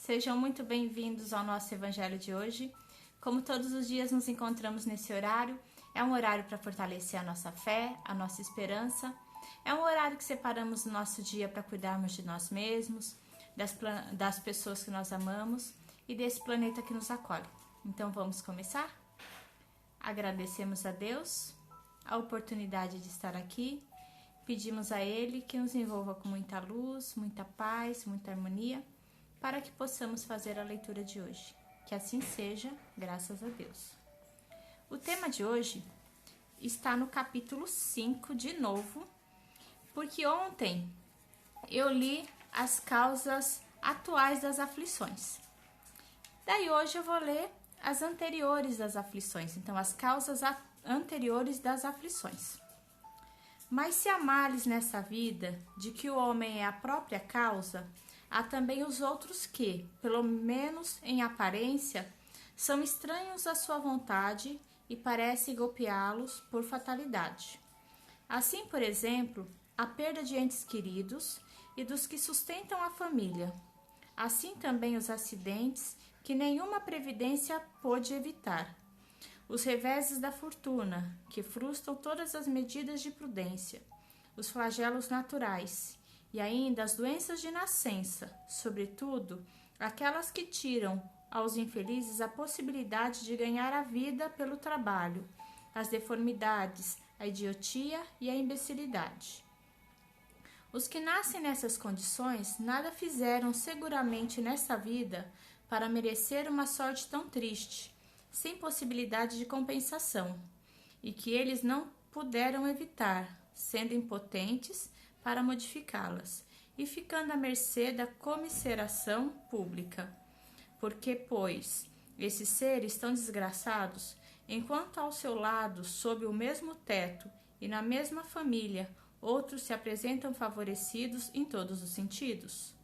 Sejam muito bem-vindos ao nosso Evangelho de hoje. Como todos os dias nos encontramos nesse horário, é um horário para fortalecer a nossa fé, a nossa esperança. É um horário que separamos o nosso dia para cuidarmos de nós mesmos, das pessoas que nós amamos e desse planeta que nos acolhe. Então vamos começar? Agradecemos a Deus a oportunidade de estar aqui. Pedimos a Ele que nos envolva com muita luz, muita paz, muita harmonia, para que possamos fazer a leitura de hoje. Que assim seja, graças a Deus. O tema de hoje está no capítulo 5 de novo, porque ontem eu li as causas atuais das aflições. Daí hoje eu vou ler as anteriores das aflições, então as causas anteriores das aflições. Mas se há males nessa vida, de que o homem é a própria causa, há também os outros que, pelo menos em aparência, são estranhos à sua vontade e parecem golpeá-los por fatalidade. Assim, por exemplo, a perda de entes queridos e dos que sustentam a família. Assim também os acidentes que nenhuma previdência pôde evitar. Os reveses da fortuna, que frustram todas as medidas de prudência, os flagelos naturais e ainda as doenças de nascença, sobretudo aquelas que tiram aos infelizes a possibilidade de ganhar a vida pelo trabalho, as deformidades, a idiotia e a imbecilidade. Os que nascem nessas condições nada fizeram seguramente nesta vida para merecer uma sorte tão triste, sem possibilidade de compensação, e que eles não puderam evitar, sendo impotentes para modificá-las, e ficando à mercê da comiseração pública. Porque, pois, esses seres tão desgraçados, enquanto ao seu lado, sob o mesmo teto e na mesma família, outros se apresentam favorecidos em todos os sentidos?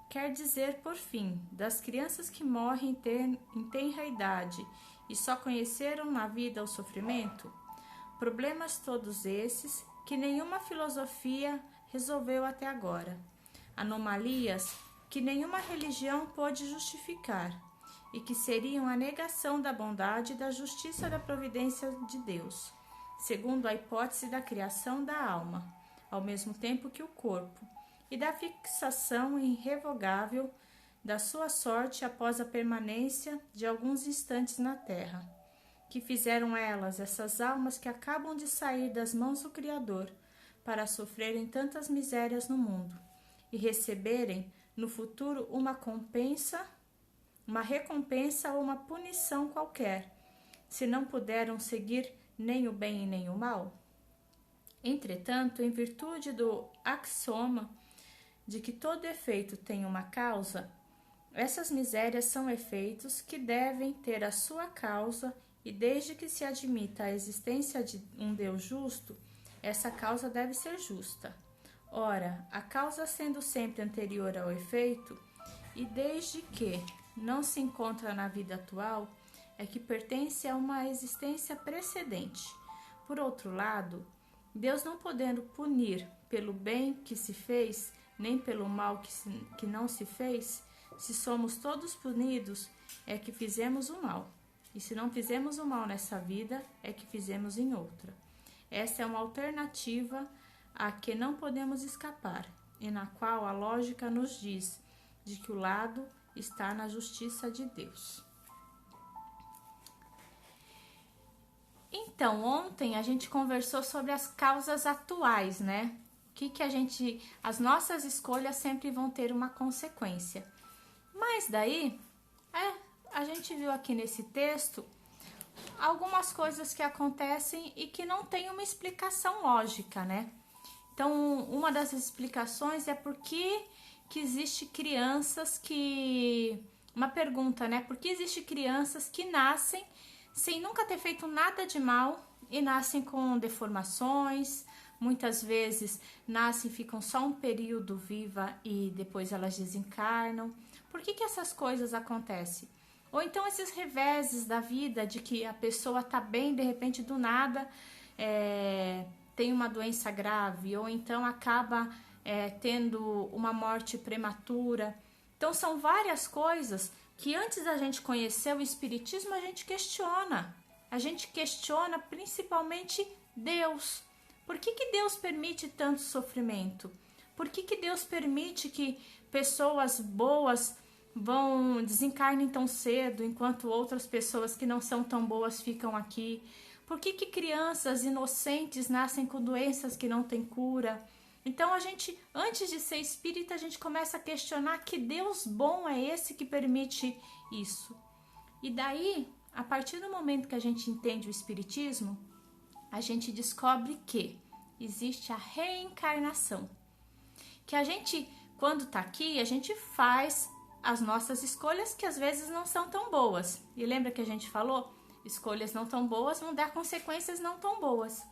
Quer dizer, por fim, das crianças que morrem em tenra idade e só conheceram na vida o sofrimento? Problemas todos esses que nenhuma filosofia resolveu até agora. Anomalias que nenhuma religião pôde justificar e que seriam a negação da bondade e da justiça da providência de Deus, segundo a hipótese da criação da alma, ao mesmo tempo que o corpo, e da fixação irrevogável da sua sorte após a permanência de alguns instantes na terra, que fizeram elas, essas almas que acabam de sair das mãos do Criador, para sofrerem tantas misérias no mundo, e receberem no futuro uma recompensa ou uma punição qualquer, se não puderam seguir nem o bem e nem o mal? Entretanto, em virtude do axioma de que todo efeito tem uma causa, essas misérias são efeitos que devem ter a sua causa, e desde que se admita a existência de um Deus justo, essa causa deve ser justa. Ora, a causa sendo sempre anterior ao efeito, e desde que não se encontra na vida atual, é que pertence a uma existência precedente. Por outro lado, Deus, não podendo punir pelo bem que se fez, nem pelo mal que não se fez, se somos todos punidos, é que fizemos o mal. E se não fizemos o mal nessa vida, é que fizemos em outra. Essa é uma alternativa a que não podemos escapar, e na qual a lógica nos diz de que o lado está na justiça de Deus. Então, ontem a gente conversou sobre as causas atuais, né? As nossas escolhas sempre vão ter uma consequência. Mas daí, a gente viu aqui nesse texto algumas coisas que acontecem e que não tem uma explicação lógica, né? Então, uma das explicações é por que existe crianças que... Uma pergunta, né? Por que existe crianças que nascem sem nunca ter feito nada de mal e nascem com deformações, muitas vezes nascem e ficam só um período viva e depois elas desencarnam? Por que essas coisas acontecem? Ou então esses reveses da vida, de que a pessoa tá bem, de repente do nada tem uma doença grave, ou então acaba tendo uma morte prematura. Então são várias coisas que antes da gente conhecer o Espiritismo a gente questiona. A gente questiona principalmente Deus. Por que Deus permite tanto sofrimento? Por que Deus permite que pessoas boas desencarnem tão cedo, enquanto outras pessoas que não são tão boas ficam aqui? Por que crianças inocentes nascem com doenças que não têm cura? Então a gente, antes de ser espírita, a gente começa a questionar que Deus bom é esse que permite isso. E daí, a partir do momento que a gente entende o Espiritismo, a gente descobre que existe a reencarnação. Que a gente, quando está aqui, a gente faz as nossas escolhas que às vezes não são tão boas. E lembra que a gente falou? Escolhas não tão boas vão dar consequências não tão boas.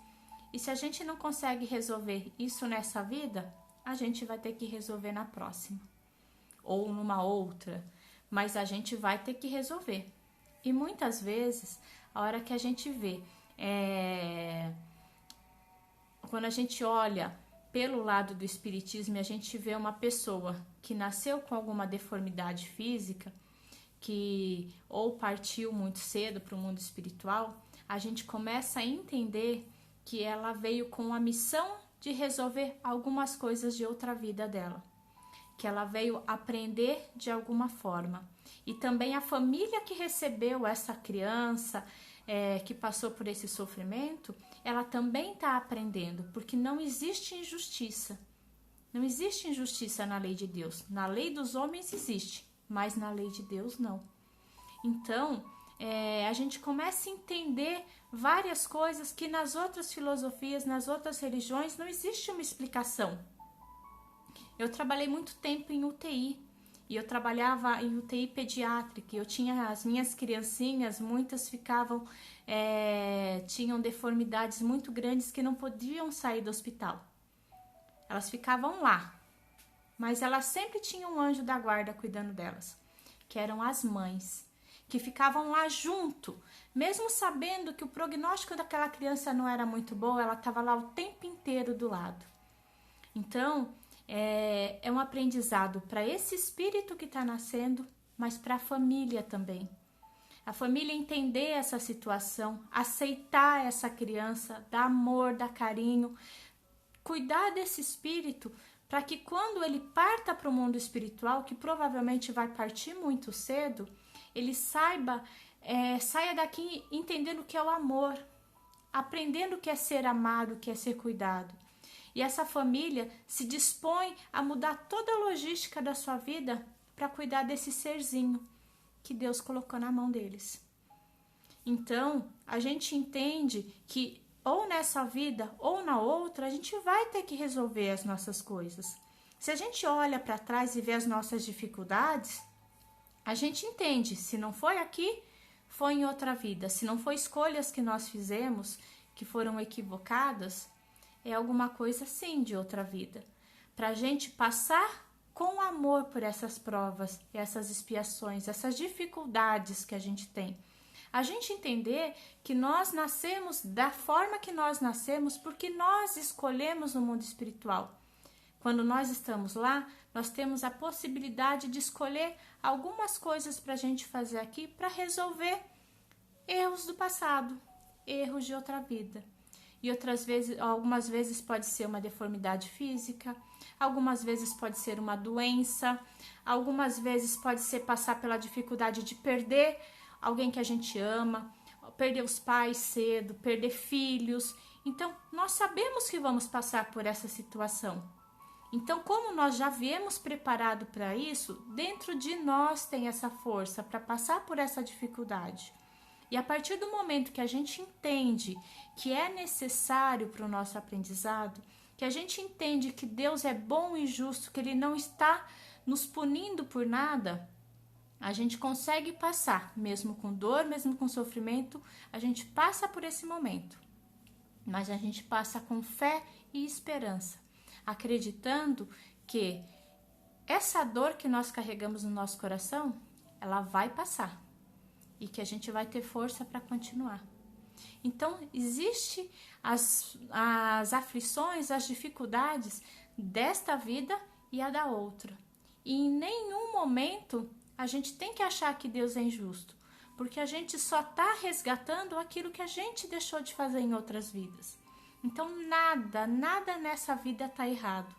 E se a gente não consegue resolver isso nessa vida, a gente vai ter que resolver na próxima. Ou numa outra. Mas a gente vai ter que resolver. E muitas vezes, a hora que a gente vê, quando a gente olha pelo lado do Espiritismo e a gente vê uma pessoa que nasceu com alguma deformidade física, que ou partiu muito cedo para o mundo espiritual, a gente começa a entender que ela veio com a missão de resolver algumas coisas de outra vida dela, que ela veio aprender de alguma forma. E também a família que recebeu essa criança, que passou por esse sofrimento, ela também está aprendendo, porque não existe injustiça. Não existe injustiça na lei de Deus. Na lei dos homens existe, mas na lei de Deus não. Então, a gente começa a entender várias coisas que nas outras filosofias, nas outras religiões, não existe uma explicação. Eu trabalhei muito tempo em UTI, e eu trabalhava em UTI pediátrica, eu tinha as minhas criancinhas, muitas tinham deformidades muito grandes que não podiam sair do hospital. Elas ficavam lá, mas elas sempre tinham um anjo da guarda cuidando delas, que eram as mães, que ficavam lá junto, mesmo sabendo que o prognóstico daquela criança não era muito bom, ela estava lá o tempo inteiro do lado. Então, é um aprendizado para esse espírito que está nascendo, mas para a família também. A família entender essa situação, aceitar essa criança, dar amor, dar carinho, cuidar desse espírito para que quando ele parta para o mundo espiritual, que provavelmente vai partir muito cedo, ele saia daqui entendendo o que é o amor, aprendendo o que é ser amado, o que é ser cuidado. E essa família se dispõe a mudar toda a logística da sua vida para cuidar desse serzinho que Deus colocou na mão deles. Então, a gente entende que ou nessa vida ou na outra, a gente vai ter que resolver as nossas coisas. Se a gente olha para trás e vê as nossas dificuldades, a gente entende, se não foi aqui, foi em outra vida. Se não foi escolhas que nós fizemos, que foram equivocadas, é alguma coisa sim de outra vida. Para a gente passar com amor por essas provas, essas expiações, essas dificuldades que a gente tem. A gente entender que nós nascemos da forma que nós nascemos porque nós escolhemos o mundo espiritual. Quando nós estamos lá, nós temos a possibilidade de escolher algumas coisas para a gente fazer aqui para resolver erros do passado, erros de outra vida. E algumas vezes pode ser uma deformidade física, algumas vezes pode ser uma doença, algumas vezes pode ser passar pela dificuldade de perder alguém que a gente ama, perder os pais cedo, perder filhos. Então, nós sabemos que vamos passar por essa situação. Então, como nós já viemos preparado para isso, dentro de nós tem essa força para passar por essa dificuldade. E a partir do momento que a gente entende que é necessário para o nosso aprendizado, que a gente entende que Deus é bom e justo, que Ele não está nos punindo por nada, a gente consegue passar, mesmo com dor, mesmo com sofrimento, a gente passa por esse momento. Mas a gente passa com fé e esperança, acreditando que essa dor que nós carregamos no nosso coração, ela vai passar. E que a gente vai ter força para continuar. Então, existem as aflições, as dificuldades desta vida e a da outra. E em nenhum momento a gente tem que achar que Deus é injusto, porque a gente só está resgatando aquilo que a gente deixou de fazer em outras vidas. Então nada nessa vida está errado.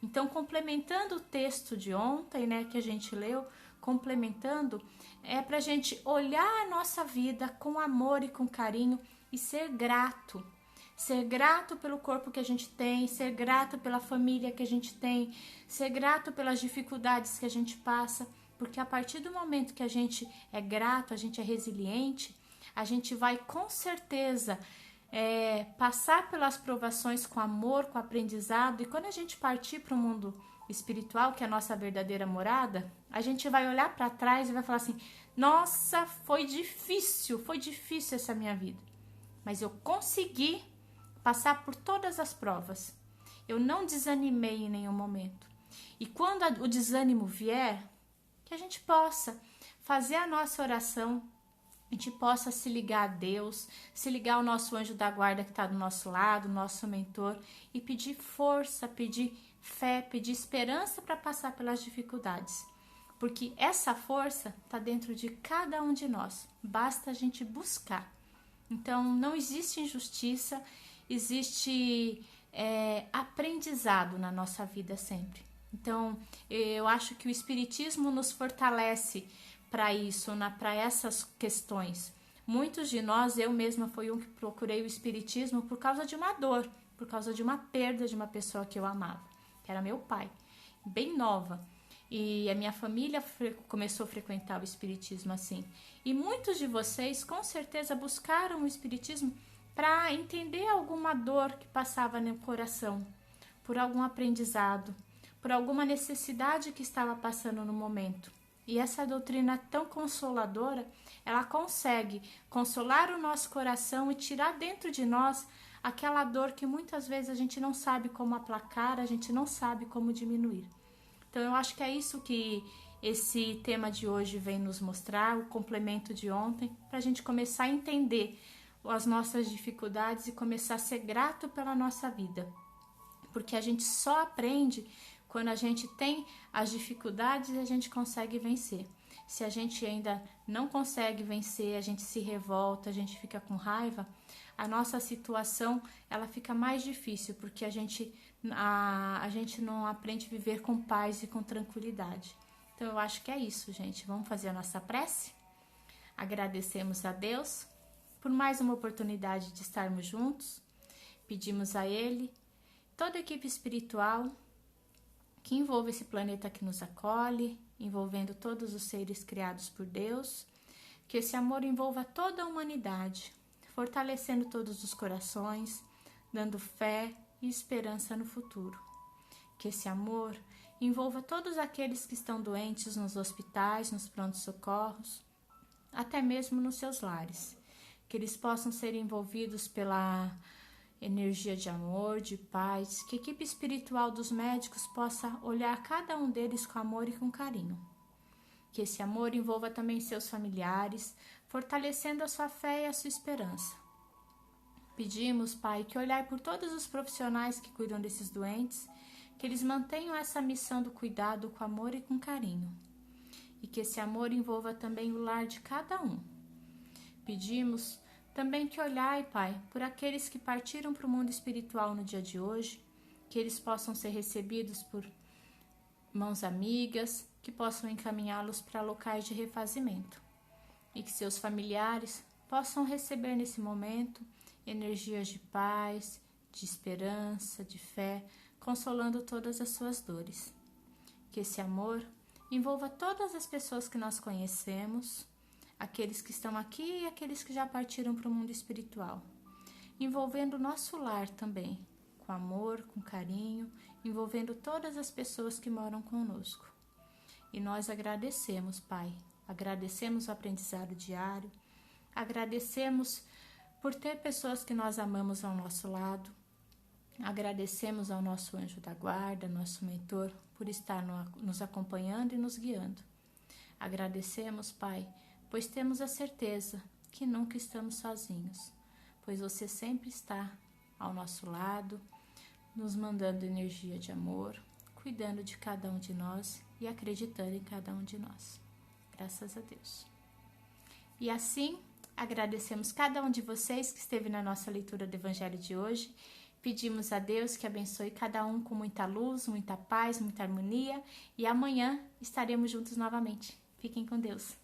Então, complementando o texto de ontem, né, que a gente leu, complementando, é para a gente olhar a nossa vida com amor e com carinho e ser grato. Ser grato pelo corpo que a gente tem, ser grato pela família que a gente tem, ser grato pelas dificuldades que a gente passa, porque a partir do momento que a gente é grato, a gente é resiliente, a gente vai com certeza passar pelas provações com amor, com aprendizado, e quando a gente partir para o mundo espiritual, que é a nossa verdadeira morada, a gente vai olhar para trás e vai falar assim: nossa, foi difícil essa minha vida, mas eu consegui passar por todas as provas. Eu não desanimei em nenhum momento. E quando o desânimo vier, que a gente possa fazer a nossa oração, a gente possa se ligar a Deus, se ligar ao nosso anjo da guarda que está do nosso lado, nosso mentor, e pedir força, pedir fé, pedir esperança para passar pelas dificuldades. Porque essa força está dentro de cada um de nós. Basta a gente buscar. Então, não existe injustiça, existe aprendizado na nossa vida sempre. Então, eu acho que o Espiritismo nos fortalece para isso, para essas questões. Muitos de nós, eu mesma fui um que procurei o Espiritismo por causa de uma dor, por causa de uma perda de uma pessoa que eu amava, que era meu pai, bem nova. E a minha família começou a frequentar o Espiritismo assim. E muitos de vocês, com certeza, buscaram o Espiritismo para entender alguma dor que passava no coração, por algum aprendizado, por alguma necessidade que estava passando no momento. E essa doutrina tão consoladora, ela consegue consolar o nosso coração e tirar dentro de nós aquela dor que muitas vezes a gente não sabe como aplacar, a gente não sabe como diminuir. Então, eu acho que é isso que esse tema de hoje vem nos mostrar, o complemento de ontem, para a gente começar a entender as nossas dificuldades e começar a ser grato pela nossa vida. Porque a gente só aprende quando a gente tem as dificuldades e a gente consegue vencer. Se a gente ainda não consegue vencer, a gente se revolta, a gente fica com raiva, a nossa situação ela fica mais difícil, porque a gente não aprende a viver com paz e com tranquilidade. Então eu acho que é isso, gente. Vamos fazer a nossa prece? Agradecemos a Deus por mais uma oportunidade de estarmos juntos. Pedimos a Ele, toda a equipe espiritual que envolve esse planeta que nos acolhe, envolvendo todos os seres criados por Deus, que esse amor envolva toda a humanidade, fortalecendo todos os corações, dando fé e esperança no futuro. Que esse amor envolva todos aqueles que estão doentes nos hospitais, nos prontos-socorros, até mesmo nos seus lares. Que eles possam ser envolvidos pela energia de amor, de paz, que a equipe espiritual dos médicos possa olhar cada um deles com amor e com carinho. Que esse amor envolva também seus familiares, fortalecendo a sua fé e a sua esperança. Pedimos, Pai, que olhai por todos os profissionais que cuidam desses doentes, que eles mantenham essa missão do cuidado com amor e com carinho. E que esse amor envolva também o lar de cada um. Pedimos também que olhai, Pai, por aqueles que partiram para o mundo espiritual no dia de hoje, que eles possam ser recebidos por mãos amigas, que possam encaminhá-los para locais de refazimento. E que seus familiares possam receber nesse momento energias de paz, de esperança, de fé, consolando todas as suas dores. Que esse amor envolva todas as pessoas que nós conhecemos, aqueles que estão aqui e aqueles que já partiram para o mundo espiritual, envolvendo o nosso lar também, com amor, com carinho, envolvendo todas as pessoas que moram conosco. E nós agradecemos, Pai, agradecemos o aprendizado diário, agradecemos por ter pessoas que nós amamos ao nosso lado, agradecemos ao nosso anjo da guarda, nosso mentor, por estar nos acompanhando e nos guiando. Agradecemos, Pai, pois temos a certeza que nunca estamos sozinhos, pois você sempre está ao nosso lado, nos mandando energia de amor, cuidando de cada um de nós e acreditando em cada um de nós. Graças a Deus. E assim, agradecemos cada um de vocês que esteve na nossa leitura do Evangelho de hoje. Pedimos a Deus que abençoe cada um com muita luz, muita paz, muita harmonia. E amanhã estaremos juntos novamente. Fiquem com Deus.